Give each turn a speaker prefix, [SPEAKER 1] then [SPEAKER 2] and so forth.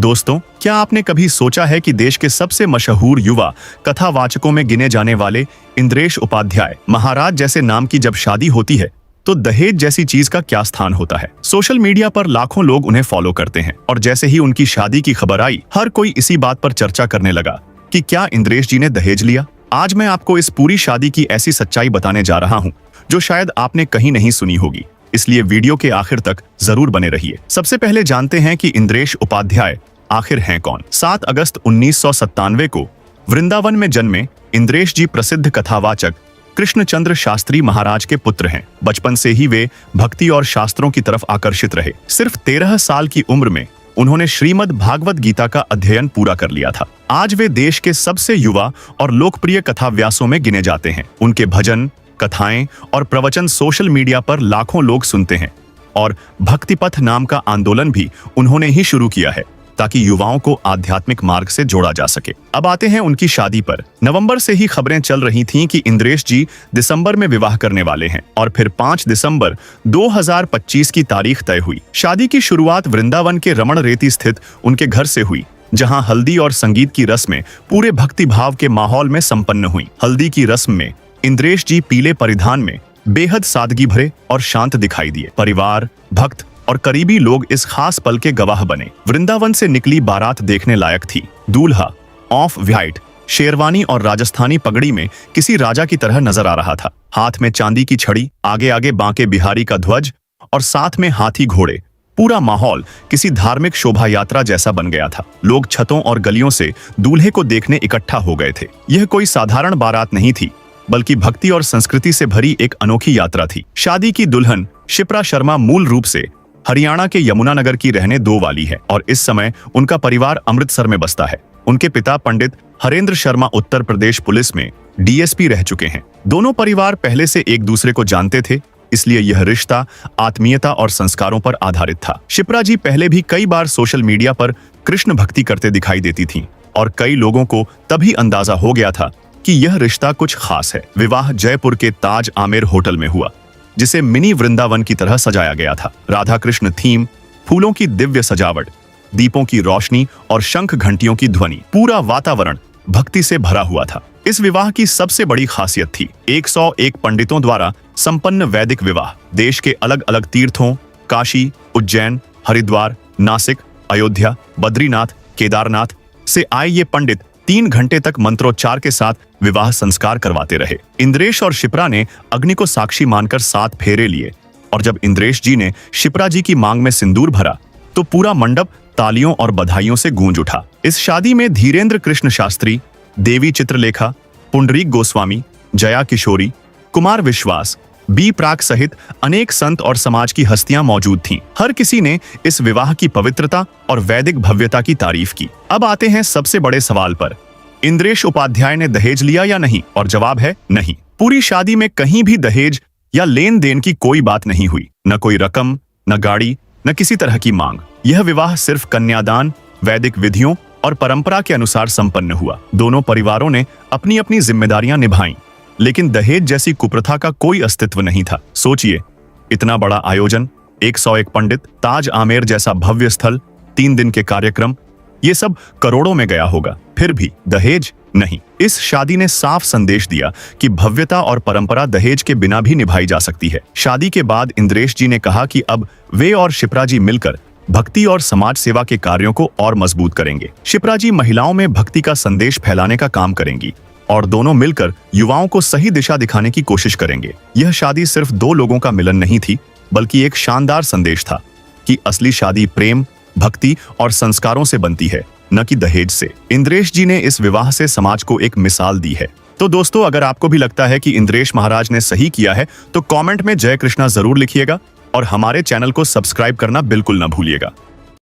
[SPEAKER 1] दोस्तों, क्या आपने कभी सोचा है कि देश के सबसे मशहूर युवा कथावाचकों में गिने जाने वाले इंद्रेश उपाध्याय महाराज जैसे नाम की जब शादी होती है तो दहेज जैसी चीज का क्या स्थान होता है। सोशल मीडिया पर लाखों लोग उन्हें फॉलो करते हैं और जैसे ही उनकी शादी की खबर आई, हर कोई इसी बात पर चर्चा करने लगा कि क्या इंद्रेश जी ने दहेज लिया। आज मैं आपको इस पूरी शादी की ऐसी सच्चाई बताने जा रहा हूँ जो शायद आपने कहीं नहीं सुनी होगी, इसलिए वीडियो के आखिर तक जरूर बने रहिए। सबसे पहले जानते हैं कि इंद्रेश उपाध्याय आखिर हैं कौन। 7 अगस्त 1997 को वृंदावन में जन्मे इंद्रेश जी प्रसिद्ध कथावाचक कृष्णचंद्र शास्त्री महाराज के पुत्र हैं। बचपन से ही वे भक्ति और शास्त्रों की तरफ आकर्षित रहे। सिर्फ 13 साल की उम्र में उन्होंने श्रीमद् भागवत गीता का अध्ययन पूरा कर लिया था। आज वे देश के सबसे युवा और लोकप्रिय कथाव्यासों में गिने जाते हैं। उनके भजन, कथाएं और प्रवचन सोशल मीडिया पर लाखों लोग सुनते हैं और भक्तिपथ नाम का आंदोलन भी उन्होंने ही शुरू किया है ताकि युवाओं को आध्यात्मिक मार्ग से जोड़ा जा सके। अब आते हैं उनकी शादी पर। नवंबर से ही खबरें चल रही थीं कि इंद्रेश जी दिसंबर में विवाह करने वाले हैं और फिर 5 दिसंबर 2025 की तारीख तय हुई। शादी की शुरुआत वृंदावन के रमण रेती स्थित उनके घर से हुई, जहां हल्दी और संगीत की रस्में पूरे भक्ति भाव के माहौल में संपन्न हुई। हल्दी की रस्म में इंद्रेश जी पीले परिधान में बेहद सादगी भरे और शांत दिखाई दिए। परिवार, भक्त और करीबी लोग इस खास पल के गवाह बने। वृंदावन से निकली बारात देखने लायक थी। दूल्हा ऑफ व्हाइट शेरवानी और राजस्थानी पगड़ी में किसी राजा की तरह नजर आ रहा था। हाथ में चांदी की छड़ी, आगे आगे बांके बिहारी का ध्वज और साथ में हाथी घोड़े। पूरा माहौल किसी धार्मिक शोभा यात्रा जैसा बन गया था। लोग छतों और गलियों से दूल्हे को देखने इकट्ठा हो गए थे। यह कोई साधारण बारात नहीं थी, बल्कि भक्ति और संस्कृति से भरी एक अनोखी यात्रा थी। शादी की दुल्हन शिप्रा शर्मा मूल रूप से हरियाणा के यमुनानगर की रहने दो वाली है और इस समय उनका परिवार अमृतसर में बसता है। उनके पिता पंडित हरेंद्र शर्मा उत्तर प्रदेश पुलिस में डीएसपी रह चुके हैं। दोनों परिवार पहले से एक दूसरे को जानते थे, इसलिए यह रिश्ता आत्मीयता और संस्कारों पर आधारित था। शिप्रा जी पहले भी कई बार सोशल मीडिया पर कृष्ण भक्ति करते दिखाई देती थीं और कई लोगों को तभी अंदाजा हो गया था कि यह रिश्ता कुछ खास है। विवाह जयपुर के ताज आमेर होटल में हुआ, जिसे मिनी वृंदावन की तरह सजाया गया था। राधा कृष्ण थीम, फूलों की दिव्य सजावट, दीपों की रोशनी और शंख घंटियों की ध्वनि, पूरा वातावरण भक्ति से भरा हुआ था। इस विवाह की सबसे बड़ी खासियत थी 101 पंडितों द्वारा संपन्न वैदिक विवाह। देश के अलग अलग तीर्थों काशी, उज्जैन, हरिद्वार, नासिक, अयोध्या, बद्रीनाथ, केदारनाथ से आए ये पंडित 3 घंटे तक मंत्रोच्चार के साथ विवाह संस्कार करवाते रहे। इंद्रेश और शिप्रा ने अग्नि को साक्षी मानकर 7 फेरे लिए और जब इंद्रेश जी ने शिप्रा जी की मांग में सिंदूर भरा तो पूरा मंडप तालियों और बधाइयों से गूंज उठा। इस शादी में धीरेन्द्र कृष्ण शास्त्री, देवी चित्रलेखा, पुंडरीक गोस्वामी, जया किशोरी, कुमार विश्वास, बी प्राक सहित अनेक संत और समाज की हस्तियां मौजूद थीं। हर किसी ने इस विवाह की पवित्रता और वैदिक भव्यता की तारीफ की। अब आते हैं सबसे बड़े सवाल पर, इंद्रेश उपाध्याय ने दहेज लिया या नहीं? और जवाब है नहीं। पूरी शादी में कहीं भी दहेज या लेन देन की कोई बात नहीं हुई। न कोई रकम, न गाड़ी, न किसी तरह की मांग। यह विवाह सिर्फ कन्यादान, वैदिक विधियों और परंपरा के अनुसार संपन्न हुआ। दोनों परिवारों ने अपनी अपनी जिम्मेदारियां निभाईं, लेकिन दहेज जैसी कुप्रथा का कोई अस्तित्व नहीं था। सोचिए, इतना बड़ा आयोजन, 101 पंडित, ताज आमेर जैसा भव्य स्थल, 3 दिन के कार्यक्रम, ये सब करोड़ों में गया होगा, फिर भी दहेज नहीं। इस शादी ने साफ संदेश दिया कि भव्यता और परंपरा दहेज के बिना भी निभाई जा सकती है। शादी के बाद इंद्रेश जी ने कहा कि अब वे और शिप्रा जी मिलकर भक्ति और समाज सेवा के कार्यों को और मजबूत करेंगे। शिप्रा जी महिलाओं में भक्ति का संदेश फैलाने का काम करेंगी और दोनों मिलकर युवाओं को सही दिशा दिखाने की कोशिश करेंगे। यह शादी सिर्फ 2 लोगों का मिलन नहीं थी, बल्कि एक शानदार संदेश था कि असली शादी प्रेम, भक्ति और संस्कारों से बनती है, न कि दहेज से। इंद्रेश जी ने इस विवाह से समाज को एक मिसाल दी है। तो दोस्तों, अगर आपको भी लगता है कि इंद्रेश महाराज ने सही किया है तो कमेंट में जय कृष्णा जरूर लिखिएगा और हमारे चैनल को सब्सक्राइब करना बिल्कुल न भूलिएगा।